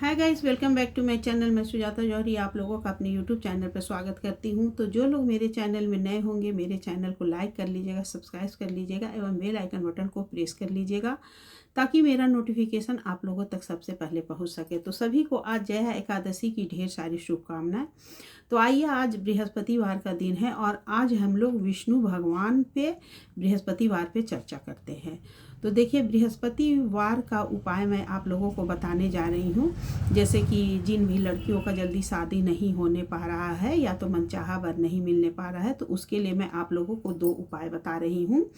Hi guys, welcome back to my channel. मैं सुजाता जौहरी आप लोगों का अपने यूट्यूब चैनल पर स्वागत करती हूं। तो जो लोग मेरे चैनल में नए होंगे, मेरे चैनल को लाइक कर लीजिएगा, सब्सक्राइब कर लीजिएगा एवं बेल आइकन बटन को प्रेस कर लीजिएगा ताकि मेरा नोटिफिकेशन आप लोगों तक सबसे पहले पहुंच सके। तो सभी को आज जया एकादशी की ढेर सारी शुभकामनाएं। तो आइए, आज बृहस्पतिवार का दिन है और आज हम लोग विष्णु भगवान पे बृहस्पतिवार पे चर्चा करते हैं। तो देखिए, बृहस्पतिवार का उपाय मैं आप लोगों को बताने जा रही हूँ। जैसे कि जिन भी लड़कियों का जल्दी शादी नहीं होने पा रहा है या तो मनचाहा वर नहीं मिलने पा रहा है, तो उसके लिए मैं आप लोगों को 2 उपाय बता रही हूँ।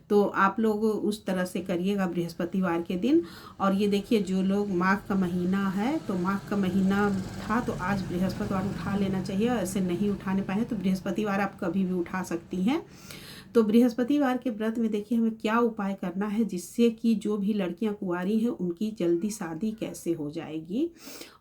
तो आप लोग उस तरह से करिएगा बृहस्पतिवार के दिन। और ये देखिए, जो लोग माघ का महीना है, तो माघ का महीना था तो आज बृहस्पतिवार उठा लेना चाहिए। ऐसे नहीं उठाने पाए तो बृहस्पतिवार आप कभी भी उठा सकती हैं। तो बृहस्पतिवार के व्रत में देखिए हमें क्या उपाय करना है जिससे कि जो भी लड़कियां कुंवारी हैं उनकी जल्दी शादी कैसे हो जाएगी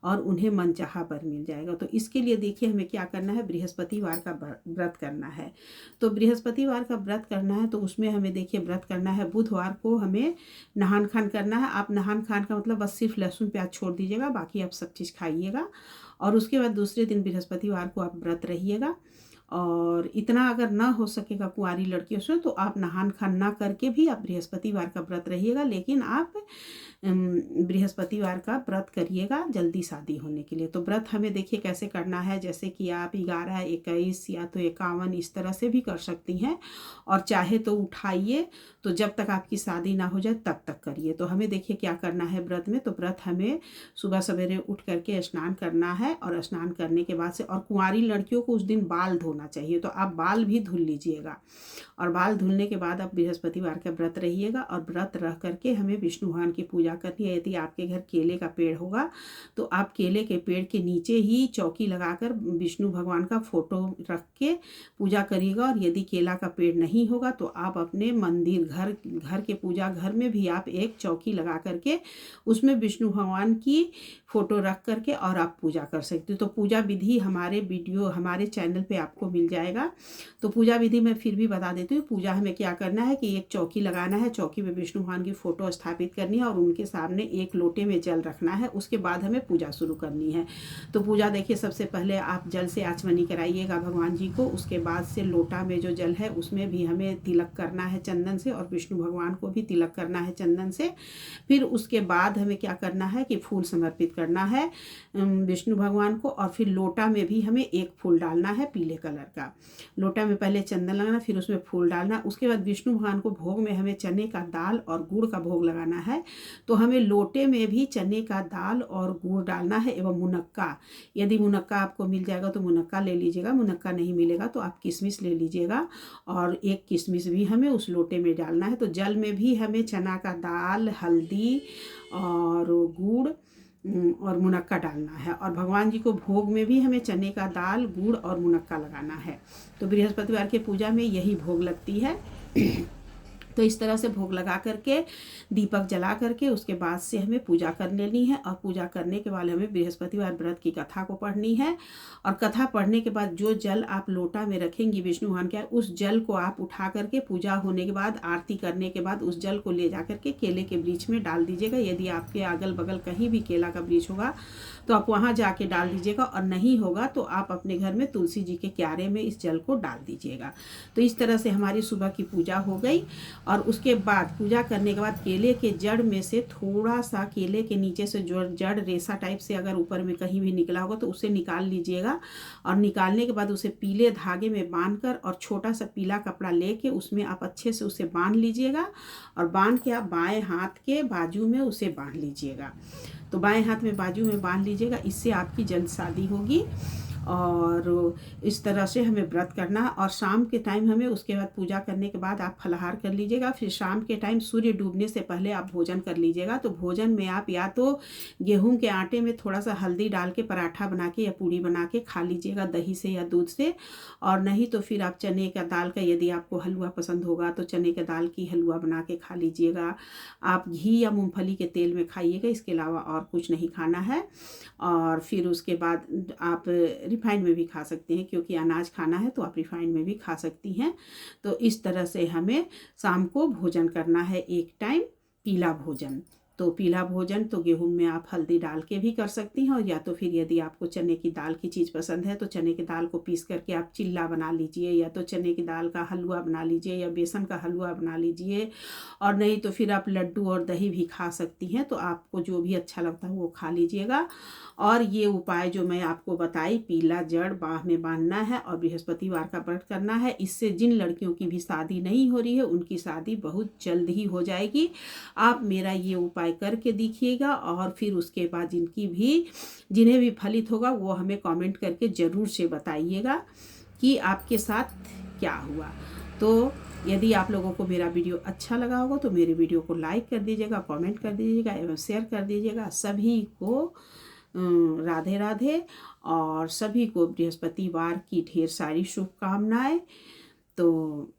और उन्हें मनचाहा वर मिल जाएगा। तो इसके लिए देखिए हमें क्या करना है, बृहस्पतिवार का व्रत करना है। तो बृहस्पतिवार का व्रत करना है तो उसमें हमें देखिए व्रत करना है। बुधवार को हमें नहान खान करना है। आप नहान खान का मतलब बस सिर्फ लहसुन प्याज छोड़ दीजिएगा, बाकी आप सब चीज़ खाइएगा। और उसके बाद दूसरे दिन बृहस्पतिवार को आप व्रत रहिएगा। और इतना अगर ना हो सकेगा कुंवारी लड़कियों से तो आप नहान खान ना करके भी आप बृहस्पतिवार का व्रत रहिएगा, लेकिन आप बृहस्पतिवार का व्रत करिएगा जल्दी शादी होने के लिए। तो व्रत हमें देखिए कैसे करना है, जैसे कि आप 11, 21 या तो 51 इस तरह से भी कर सकती हैं। और चाहे तो उठाइए, तो जब तक आपकी शादी ना हो जाए तब तक करिए। तो हमें देखिए क्या करना है व्रत में। तो व्रत हमें सुबह सवेरे उठ करके स्नान करना है और स्नान करने के बाद से, और कुंवारी लड़कियों को उस दिन बाल धोना चाहिए, तो आप बाल भी धुल लीजिएगा। और बाल धुलने के बाद आप बृहस्पतिवार का व्रत रहिएगा। और व्रत रह करके हमें विष्णु भगवान की पूजा करनी है। यदि आपके घर केले का पेड़ होगा तो आप केले के पेड़ के नीचे ही चौकी लगाकर विष्णु भगवान का फोटो रख के पूजा करिएगा। और यदि केला का पेड़ नहीं होगा तो आप अपने मंदिर घर के पूजा घर में भी आप एक चौकी लगा करके उसमें विष्णु भगवान की फोटो रख करके और आप पूजा कर सकते हो। तो पूजा विधि हमारे चैनल पे आपको मिल जाएगा। तो पूजा विधि मैं फिर भी बता देती हूँ। पूजा हमें क्या करना है कि एक चौकी लगाना है, चौकी में विष्णु भगवान की फोटो स्थापित करनी है और उनके सामने एक लोटे में जल रखना है। उसके बाद हमें पूजा शुरू करनी है। तो पूजा देखिए, सबसे पहले आप जल से आचमनी कराइएगा भगवान जी को। उसके बाद से लोटा में जो जल है उसमें भी हमें तिलक करना है चंदन से, और विष्णु भगवान को भी तिलक करना है चंदन से। फिर उसके बाद हमें क्या करना है कि फूल समर्पित करना है विष्णु भगवान को। और फिर लोटा में भी हमें एक फूल डालना है पीले कलर का। लोटा में पहले चंदन लगाना, फिर उसमें फूल डालना। उसके बाद विष्णु भगवान को भोग में हमें चने का दाल और गुड़ का भोग लगाना है। तो हमें लोटे में भी चने का दाल और गुड़ डालना है एवं मुनक्का। यदि मुनक्का आपको मिल जाएगा तो मुनक्का ले लीजिएगा, मुनक्का नहीं मिलेगा तो आप किशमिश ले लीजिएगा। और एक किशमिश भी हमें उस लोटे में डालना है। तो जल में भी हमें चना का दाल, हल्दी और गुड़ और मुनक्का डालना है। और भगवान जी को भोग में भी हमें चने का दाल, गुड़ और मुनक्का लगाना है। तो बृहस्पतिवार के पूजा में यही भोग लगती है। तो इस तरह से भोग लगा करके दीपक जला करके उसके बाद से हमें पूजा कर लेनी है। और पूजा करने के बाद हमें बृहस्पतिवार व्रत की कथा को पढ़नी है। और कथा पढ़ने के बाद जो जल आप लोटा में रखेंगी विष्णु भगवान के, उस जल को आप उठा करके पूजा होने के बाद, आरती करने के बाद उस जल को ले जा करके केले के वृक्ष में डाल दीजिएगा। यदि आपके अगल बगल कहीं भी केला का वृक्ष होगा तो आप वहाँ जाके डाल दीजिएगा, और नहीं होगा तो आप अपने घर में तुलसी जी के क्यारे में इस जल को डाल दीजिएगा। तो इस तरह से हमारी सुबह की पूजा हो गई। और उसके बाद पूजा करने के बाद केले के जड़ में से थोड़ा सा, केले के नीचे से जो जड़ रेशा टाइप से अगर ऊपर में कहीं भी निकला होगा तो उसे निकाल लीजिएगा। और निकालने के बाद उसे पीले धागे में बांधकर और छोटा सा पीला कपड़ा लेके उसमें आप अच्छे से उसे बांध लीजिएगा। और बांध के आप बाएं हाथ के बाजू में उसे बांध लीजिएगा। तो बाएं हाथ में बाजू में बांध लीजिएगा, इससे आपकी जल्द शादी होगी। और इस तरह से हमें व्रत करना है। और शाम के टाइम हमें, उसके बाद पूजा करने के बाद आप फलाहार कर लीजिएगा। फिर शाम के टाइम सूर्य डूबने से पहले आप भोजन कर लीजिएगा। तो भोजन में आप या तो गेहूं के आटे में थोड़ा सा हल्दी डाल के पराठा बना के या पूड़ी बना के खा लीजिएगा, दही से या दूध से। और नहीं तो फिर आप चने का दाल का, यदि आपको हलवा पसंद होगा तो चने के दाल की हलवा बना के खा लीजिएगा। आप घी या मूंगफली के तेल में खाइएगा, इसके अलावा और कुछ नहीं खाना है। और फिर उसके बाद आप रिफाइंड में भी खा सकते हैं, क्योंकि अनाज खाना है तो आप रिफाइंड में भी खा सकती हैं। तो इस तरह से हमें शाम को भोजन करना है, एक टाइम पीला भोजन। तो पीला भोजन तो गेहूं में आप हल्दी डाल के भी कर सकती हैं, और या तो फिर यदि आपको चने की दाल की चीज़ पसंद है तो चने की दाल को पीस करके आप चिल्ला बना लीजिए, या तो चने की दाल का हलवा बना लीजिए, या बेसन का हलवा बना लीजिए। और नहीं तो फिर आप लड्डू और दही भी खा सकती हैं, तो आपको जो भी अच्छा लगता है वो खा लीजिएगा। और ये उपाय जो मैं आपको बताई, पीला जड़ बाँह में बांधना है और बृहस्पतिवार का व्रत करना है, इससे जिन लड़कियों की भी शादी नहीं हो रही है उनकी शादी बहुत जल्द ही हो जाएगी। आप मेरा ये उपाय करके देखिएगा, और फिर उसके बाद जिन्हें भी फलित होगा वो हमें कमेंट करके ज़रूर से बताइएगा कि आपके साथ क्या हुआ। तो यदि आप लोगों को मेरा वीडियो अच्छा लगा होगा तो मेरे वीडियो को लाइक कर दीजिएगा, कमेंट कर दीजिएगा एवं शेयर कर दीजिएगा। सभी को राधे राधे, और सभी को बृहस्पतिवार की ढेर सारी शुभकामनाएं। तो